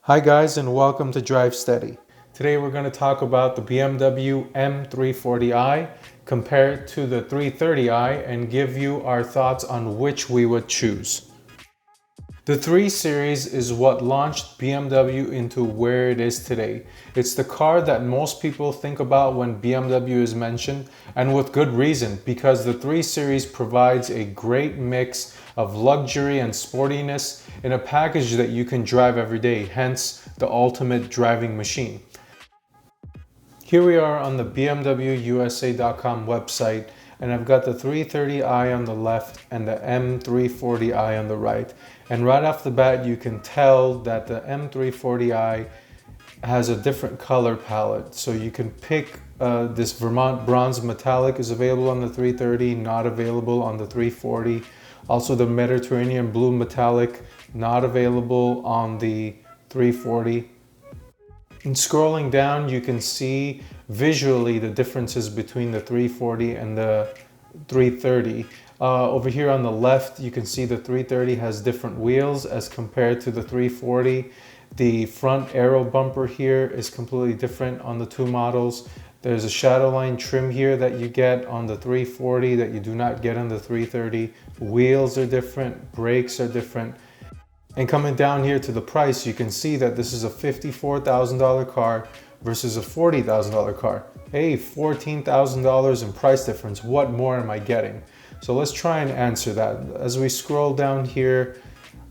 Hi guys, and welcome to Drive Steady. Today we're going to talk about the BMW M340i compared to the 330i and give you our thoughts on which we would choose. The 3 Series is what launched BMW into where it is today. It's the car that most people think about when BMW is mentioned, and with good reason, because the 3 Series provides a great mix of luxury and sportiness in a package that you can drive every day, hence the ultimate driving machine. Here we are on the BMWUSA.com website, and I've got the 330i on the left and the M340i on the right. And right off the bat, you can tell that the M340i has a different color palette. So you can pick this Vermont Bronze Metallic is available on the 330, not available on the 340. Also the Mediterranean Blue Metallic, not available on the 340. And scrolling down, you can see visually the differences between the 340 and the 330. Over here on the left, you can see the 330 has different wheels as compared to the 340. The front aero bumper here is completely different on the two models. There's a Shadowline trim here that you get on the 340 that you do not get on the 330. Wheels are different, brakes are different. And coming down here to the price, you can see that this is a $54,000 car versus a $40,000 car. Hey, $14,000 in price difference. What more am I getting? So let's try and answer that. As we scroll down here,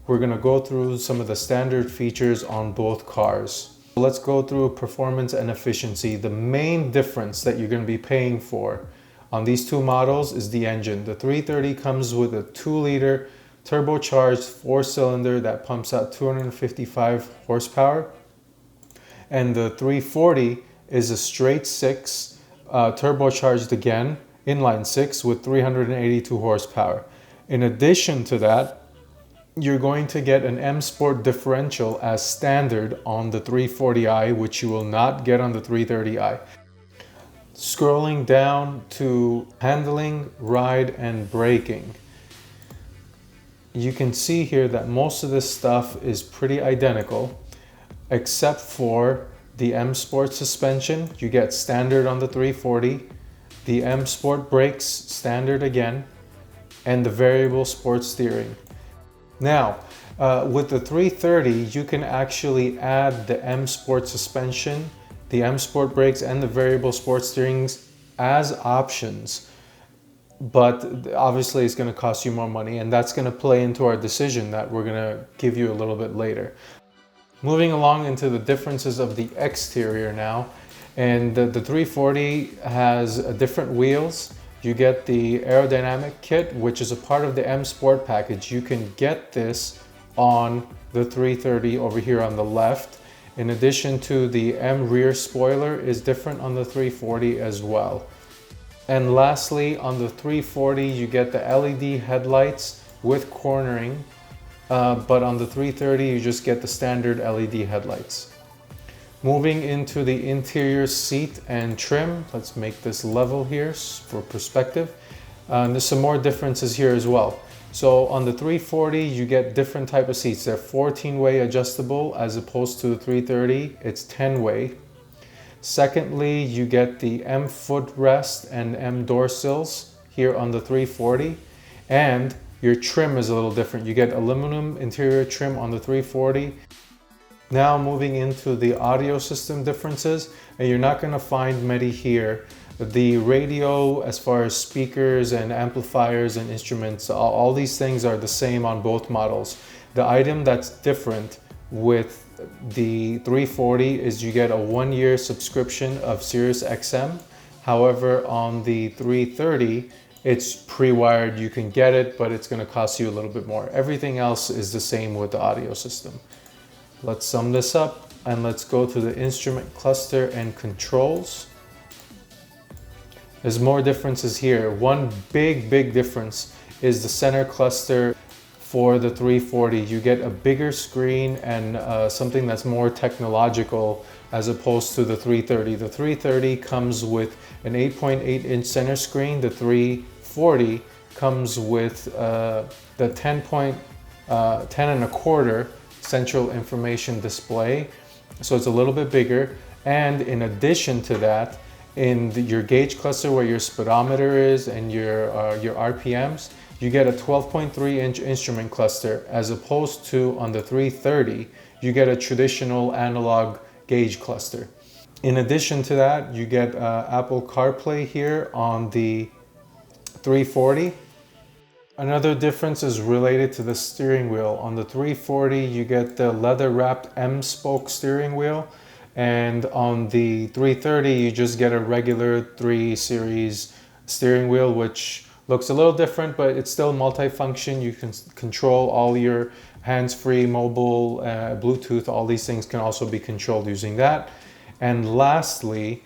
we're gonna go through some of the standard features on both cars. Let's go through performance and efficiency. The main difference that you're gonna be paying for on these two models is the engine. The 330 comes with a 2-liter turbocharged 4-cylinder that pumps out 255 horsepower, and the 340 is a straight 6 turbocharged again, inline 6 with 382 horsepower. In addition to that, you're going to get an M Sport differential as standard on the 340i, which you will not get on the 330i. Scrolling down to handling, ride, and braking, you can see here that most of this stuff is pretty identical, except for the M Sport suspension. You get standard on the 340, the M Sport brakes standard again, and the variable sport steering. Now, with the 330, you can actually add the M Sport suspension, the M Sport brakes, and the variable sport steerings as options. But obviously it's going to cost you more money, and that's going to play into our decision that we're going to give you a little bit later. Moving along into the differences of the exterior now, and the 340 has different wheels. You get the aerodynamic kit, which is a part of the M Sport package. You can get this on the 330 over here on the left. In addition to the M rear spoiler is different on the 340 as well. And lastly, on the 340, you get the LED headlights with cornering, but on the 330, you just get the standard LED headlights. Moving into the interior seat and trim, let's make this level here for perspective. There's some more differences here as well. So on the 340, you get different type of seats. They're 14-way adjustable as opposed to the 330, it's 10-way. Secondly, you get the M footrest and M door sills here on the 340, and your trim is a little different. You get aluminum interior trim on the 340. Now moving into the audio system differences, and you're not going to find many here. The radio, as far as speakers and amplifiers and instruments, all these things are the same on both models. The item that's different with the 340 is you get a 1-year subscription of Sirius XM. However, on the 330, it's pre-wired. You can get it, but it's going to cost you a little bit more. Everything else is the same with the audio system. Let's sum this up and let's go to the instrument cluster and controls. There's more differences here. One big difference is the center cluster. For the 340, you get a bigger screen and something that's more technological as opposed to the 330. The 330 comes with an 8.8-inch center screen. The 340 comes with the 10 and a quarter central information display, so it's a little bit bigger. And in addition to that, in your gauge cluster where your speedometer is and your RPMs, you get a 12.3-inch instrument cluster, as opposed to on the 330, you get a traditional analog gauge cluster. In addition to that, you get Apple CarPlay here on the 340. Another difference is related to the steering wheel. On the 340, you get the leather-wrapped M-spoke steering wheel, and on the 330, you just get a regular 3 Series steering wheel, which looks a little different, but it's still multifunction. You can control all your hands-free, mobile, Bluetooth, all these things can also be controlled using that. And lastly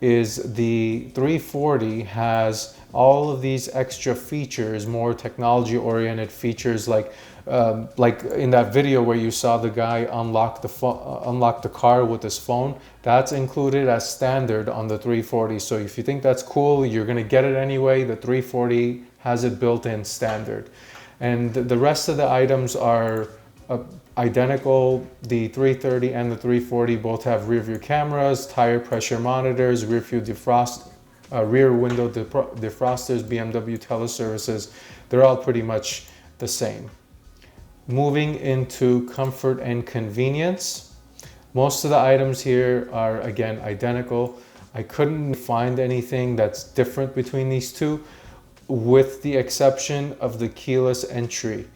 is the 340 has all of these extra features, more technology-oriented features, like in that video where you saw the guy unlock the car with his phone. That's included as standard on the 340. So if you think that's cool, you're gonna get it anyway. The 340 has it built in standard. And the rest of the items are identical. The 330 and the 340 both have rear view cameras, tire pressure monitors, rear window defrosters, BMW teleservices. They're all pretty much the same. Moving into comfort and convenience, most of the items here are again identical. I couldn't find anything that's different between these two, with the exception of the keyless entry.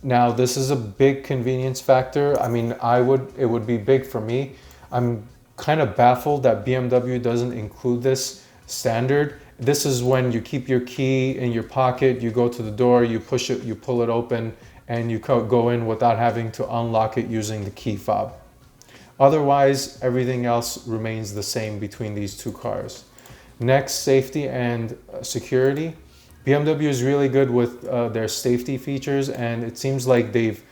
Now, this is a big convenience factor. I mean, it would be big for me. I'm kind of baffled that BMW doesn't include this standard. This is when you keep your key in your pocket, you go to the door, you push it, you pull it open, and you go in without having to unlock it using the key fob. Otherwise, everything else remains the same between these two cars. Next, safety and security. BMW is really good with their safety features, and it seems like they've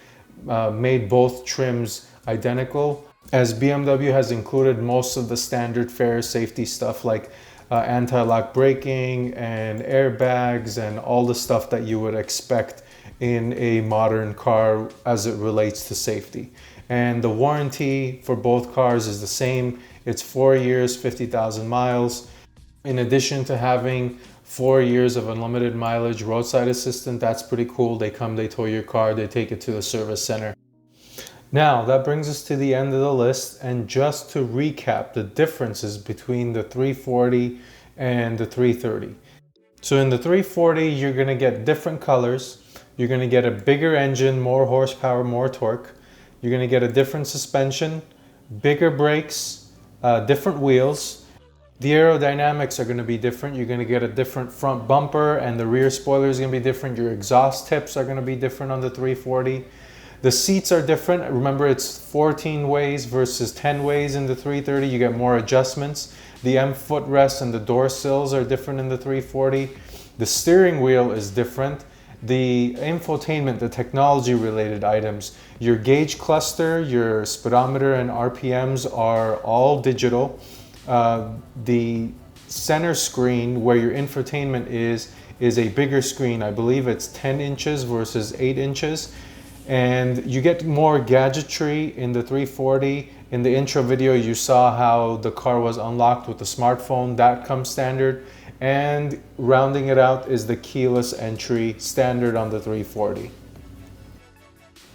made both trims identical, as BMW has included most of the standard fare safety stuff like anti-lock braking and airbags and all the stuff that you would expect in a modern car as it relates to safety. And the warranty for both cars is the same. It's 4 years, 50,000 miles. In addition to having 4 years of unlimited mileage roadside assistant, that's pretty cool. They come, they tow your car, they take it to the service center. Now, that brings us to the end of the list. And just to recap the differences between the 340 and the 330. So in the 340, you're gonna get different colors. You're gonna get a bigger engine, more horsepower, more torque. You're gonna get a different suspension, bigger brakes, different wheels. The aerodynamics are gonna be different. You're gonna get a different front bumper, and the rear spoiler is gonna be different. Your exhaust tips are gonna be different on the 340. The seats are different. Remember, it's 14 ways versus 10 ways in the 330. You get more adjustments. The M footrest and the door sills are different in the 340. The steering wheel is different. The infotainment, the technology related items, your gauge cluster, your speedometer and RPMs are all digital. The center screen where your infotainment is a bigger screen. I believe it's 10 inches versus 8 inches. And you get more gadgetry in the 340. In the intro video, you saw how the car was unlocked with the smartphone. That comes standard. And rounding it out is the keyless entry, standard on the 340.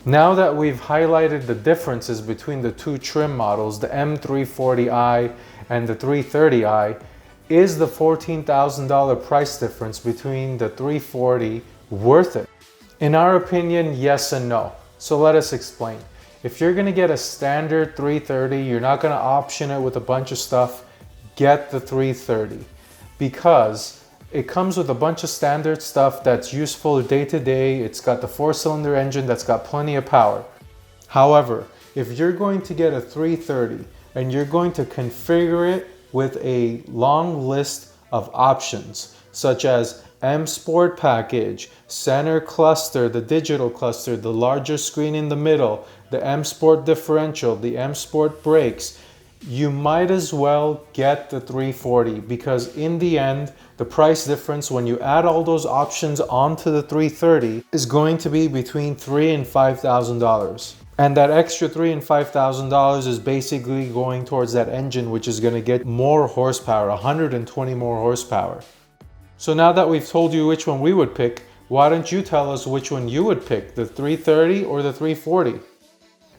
Now that we've highlighted the differences between the two trim models, the M340i and the 330i, is the $14,000 price difference between the 340 worth it? In our opinion, yes and no. So let us explain. If you're gonna get a standard 330, you're not gonna option it with a bunch of stuff, get the 330. Because it comes with a bunch of standard stuff that's useful day to day. It's got the 4-cylinder engine that's got plenty of power. However, if you're going to get a 330 and you're going to configure it with a long list of options, such as M Sport package, center cluster, the digital cluster, the larger screen in the middle, the M Sport differential, the M Sport brakes, you might as well get the 340, because in the end, the price difference when you add all those options onto the 330 is going to be between $3,000 and $5,000. And that extra $3,000 and $5,000 is basically going towards that engine, which is going to get more horsepower, 120 more horsepower. So now that we've told you which one we would pick, why don't you tell us which one you would pick, the 330 or the 340?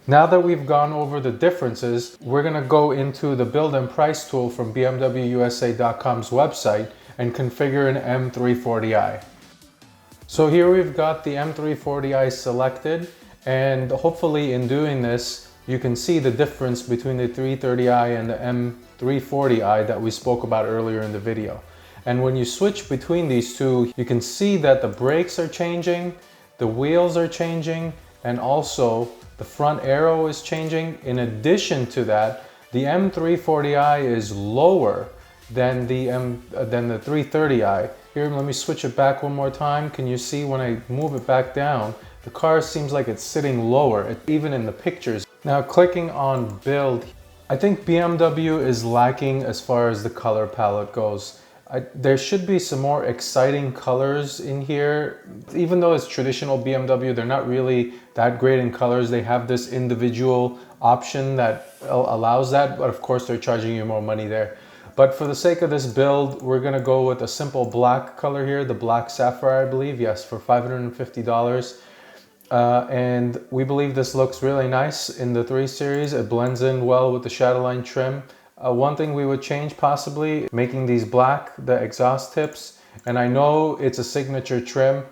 Now that we've gone over the differences, we're going to go into the build and price tool from BMWUSA.com's website and configure an M340i. So here we've got the M340i selected, and hopefully in doing this, you can see the difference between the 330i and the M340i that we spoke about earlier in the video. And when you switch between these two, you can see that the brakes are changing, the wheels are changing, and also the front aero is changing. In addition to that, the M340i is lower than the 330i. Here, let me switch it back one more time. Can you see when I move it back down, the car seems like it's sitting lower, even in the pictures. Now clicking on build, I think BMW is lacking as far as the color palette goes. There should be some more exciting colors in here. Even though it's traditional BMW, they're not really that great in colors. They have this individual option that allows that, but of course they're charging you more money there. But for the sake of this build, we're gonna go with a simple black color here, the black sapphire, I believe, yes, for $550. And we believe this looks really nice in the 3 Series. It blends in well with the Shadowline trim. One thing we would change possibly, making these black, the exhaust tips. And I know it's a signature trim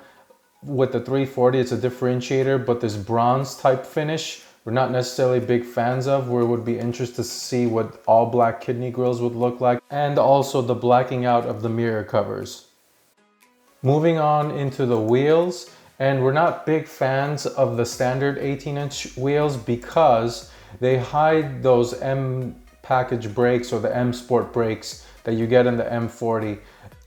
with the 340, it's a differentiator, but this bronze type finish, we're not necessarily big fans of. We would be interested to see what all black kidney grills would look like, and also the blacking out of the mirror covers. Moving on into the wheels, and we're not big fans of the standard 18-inch wheels because they hide those M package brakes or the M Sport brakes that you get in the M40.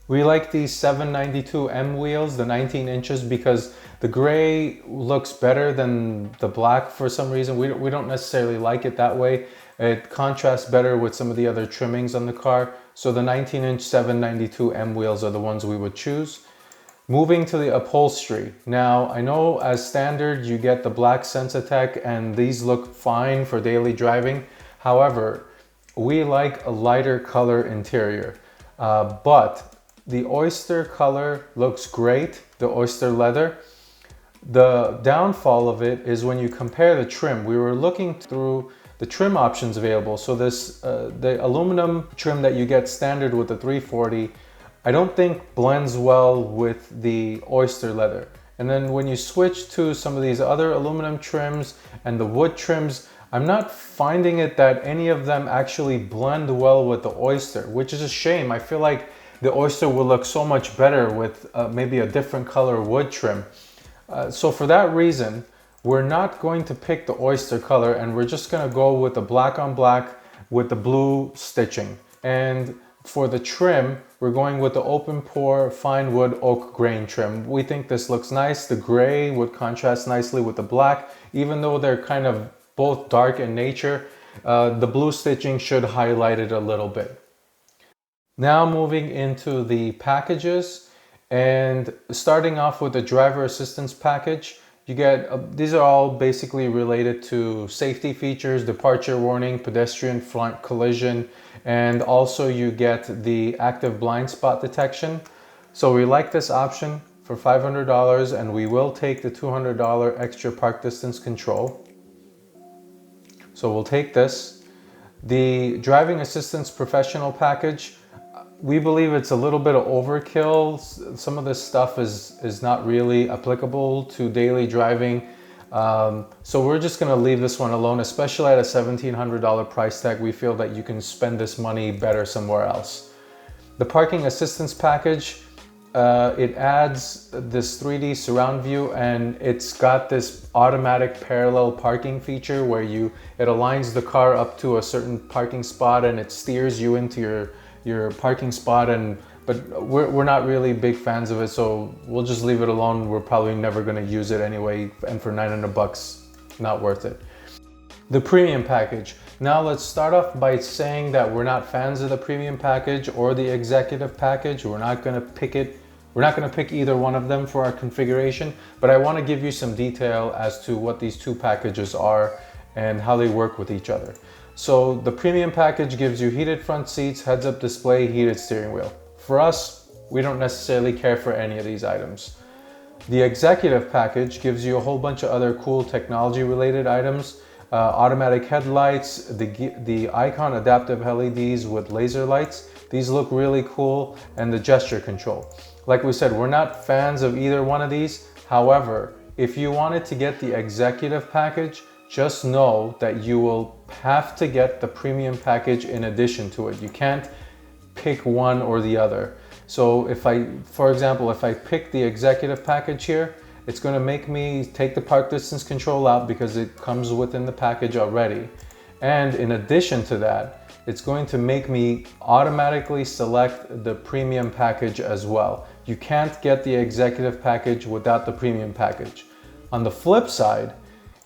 We like these 792 M wheels, the 19 inches, because the gray looks better than the black for some reason. We don't necessarily like it that way. It contrasts better with some of the other trimmings on the car. So the 19-inch 792 M wheels are the ones we would choose. Moving to the upholstery. Now, I know as standard you get the black Sensatec and these look fine for daily driving. However, we like a lighter color interior, but the oyster color looks great, the oyster leather. The downfall of it is when you compare the trim. We were looking through the trim options available. So this, the aluminum trim that you get standard with the 340, I don't think blends well with the oyster leather. And then when you switch to some of these other aluminum trims and the wood trims, I'm not finding it that any of them actually blend well with the oyster, which is a shame. I feel like the oyster will look so much better with maybe a different color wood trim. So for that reason, we're not going to pick the oyster color, and we're just gonna go with the black on black with the blue stitching. And for the trim, we're going with the open pore fine wood oak grain trim. We think this looks nice. The gray would contrast nicely with the black, even though they're kind of both dark in nature. The blue stitching should highlight it a little bit. Now moving into the packages, and starting off with the driver assistance package, you get, these are all basically related to safety features, departure warning, pedestrian front collision, and also you get the active blind spot detection. So we like this option for $500, and we will take the $200 extra park distance control. So we'll take this. The driving assistance professional package, we believe it's a little bit of overkill. Some of this stuff is not really applicable to daily driving. So we're just gonna leave this one alone, especially at a $1,700 price tag. We feel that you can spend this money better somewhere else. The parking assistance package, it adds this 3D surround view, and it's got this automatic parallel parking feature where it aligns the car up to a certain parking spot and it steers you into your parking spot. But we're not really big fans of it, so we'll just leave it alone. We're probably never going to use it anyway, and for $900, not worth it. The premium package. Now let's start off by saying that we're not fans of the premium package or the executive package. We're not going to pick it We're not going to pick either one of them for our configuration, but I want to give you some detail as to what these two packages are and how they work with each other. So the premium package gives you heated front seats, heads-up display, heated steering wheel. For us, we don't necessarily care for any of these items. The executive package gives you a whole bunch of other cool technology related items. Automatic headlights, the Icon adaptive LEDs with laser lights. These look really cool, and the gesture control. Like we said, we're not fans of either one of these. However, if you wanted to get the executive package, just know that you will have to get the premium package in addition to it. You can't pick one or the other. So for example, if I pick the executive package here, it's going to make me take the park distance control out because it comes within the package already. And in addition to that, it's going to make me automatically select the premium package as well. You can't get the executive package without the premium package. On the flip side,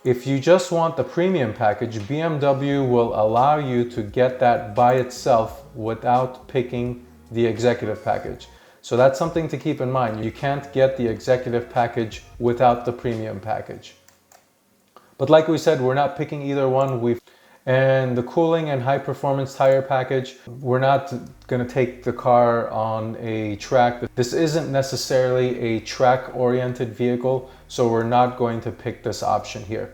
if you just want the premium package, BMW will allow you to get that by itself without picking the executive package. So that's something to keep in mind. You can't get the executive package without the premium package. But like we said, we're not picking either one. And the cooling and high performance tire package, we're not going to take the car on a track. This isn't necessarily a track oriented vehicle, so we're not going to pick this option here.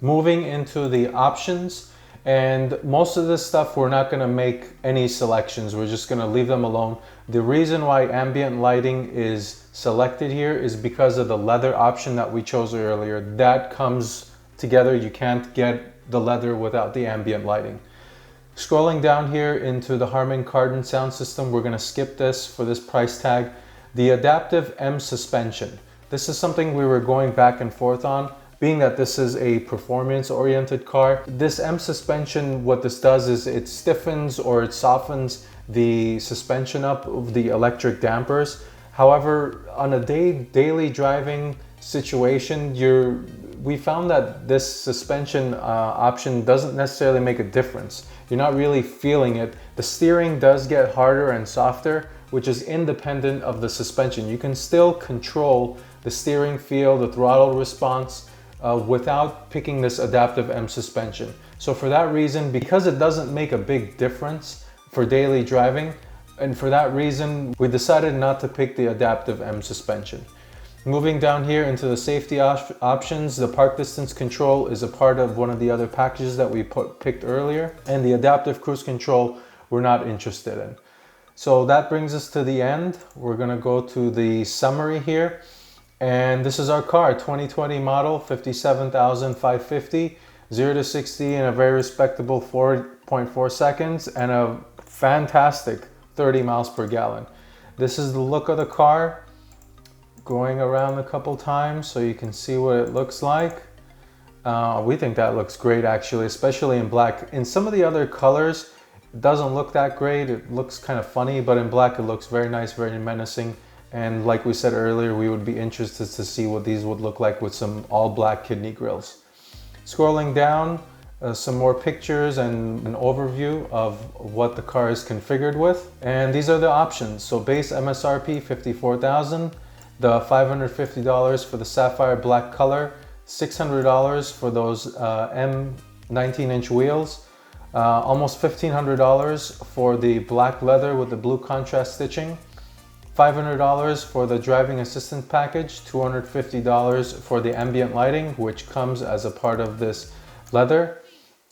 Moving into the options, and most of this stuff we're not going to make any selections. We're just going to leave them alone. The reason why ambient lighting is selected here is because of the leather option that we chose earlier. That comes together. You can't get the leather without the ambient lighting. Scrolling down here into the Harman Kardon sound system, we're going to skip this for this price tag. The adaptive M suspension. This is something we were going back and forth on. Being that this is a performance-oriented car, this M suspension, what this does is it stiffens or it softens the suspension up of the electric dampers. However, on a daily driving situation, we found that this suspension option doesn't necessarily make a difference. You're not really feeling it. The steering does get harder and softer, which is independent of the suspension. You can still control the steering feel, the throttle response, without picking this adaptive M suspension. So for that reason, because it doesn't make a big difference for daily driving, and for that reason, we decided not to pick the adaptive M suspension. Moving down here into the safety options, the park distance control is a part of one of the other packages that we picked earlier, and the adaptive cruise control we're not interested in. So that brings us to the end. We're gonna go to the summary here. And this is our car, 2020 model, 57,550, 0 to 60 in a very respectable 4.4 seconds and a fantastic 30 miles per gallon. This is the look of the car, going around a couple times so you can see what it looks like. We think that looks great actually, especially in black. In some of the other colors, it doesn't look that great. It looks kind of funny, but in black it looks very nice, very menacing. And like we said earlier, we would be interested to see what these would look like with some all black kidney grills. Scrolling down, some more pictures and an overview of what the car is configured with. And these are the options. So base MSRP $54,000, the $550 for the sapphire black color, $600 for those M 19-inch wheels, almost $1,500 for the black leather with the blue contrast stitching, $500 for the driving assistant package, $250 for the ambient lighting, which comes as a part of this leather,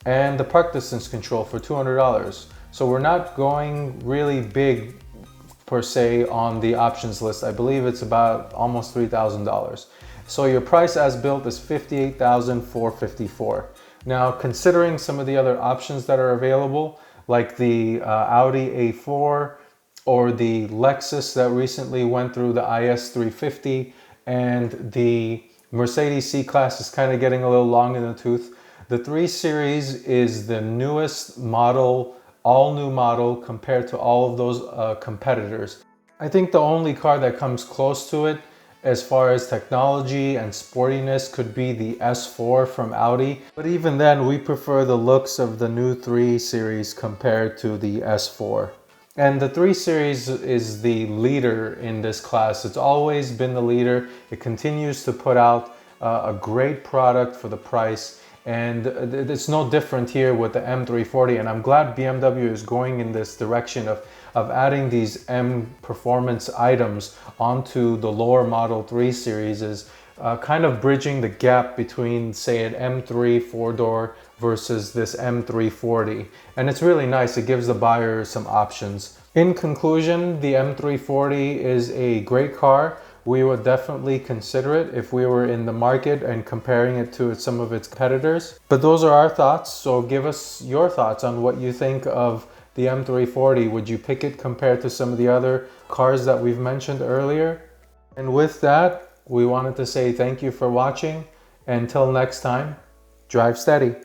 and the park distance control for $200. So we're not going really big per se on the options list. I believe it's about almost $3,000. So your price as built is $58,454. Now, considering some of the other options that are available, like the Audi A4, or the Lexus that recently went through the IS350, and the Mercedes C-Class is kind of getting a little long in the tooth. The 3 Series is the newest model, all new model compared to all of those competitors. I think the only car that comes close to it as far as technology and sportiness could be the S4 from Audi. But even then, we prefer the looks of the new 3 Series compared to the S4. And the 3 Series is the leader in this class. It's always been the leader. It continues to put out a great product for the price. And it's no different here with the M340. And I'm glad BMW is going in this direction of adding these M performance items onto the lower model 3 Series, is kind of bridging the gap between, say, an M3 4-door versus this M340. And it's really nice. It gives the buyer some options. In conclusion, the M340 is a great car. We would definitely consider it if we were in the market and comparing it to some of its competitors. But those are our thoughts, so give us your thoughts on what you think of the M340. Would you pick it compared to some of the other cars that we've mentioned earlier? And with that, we wanted to say thank you for watching. Until next time, drive steady.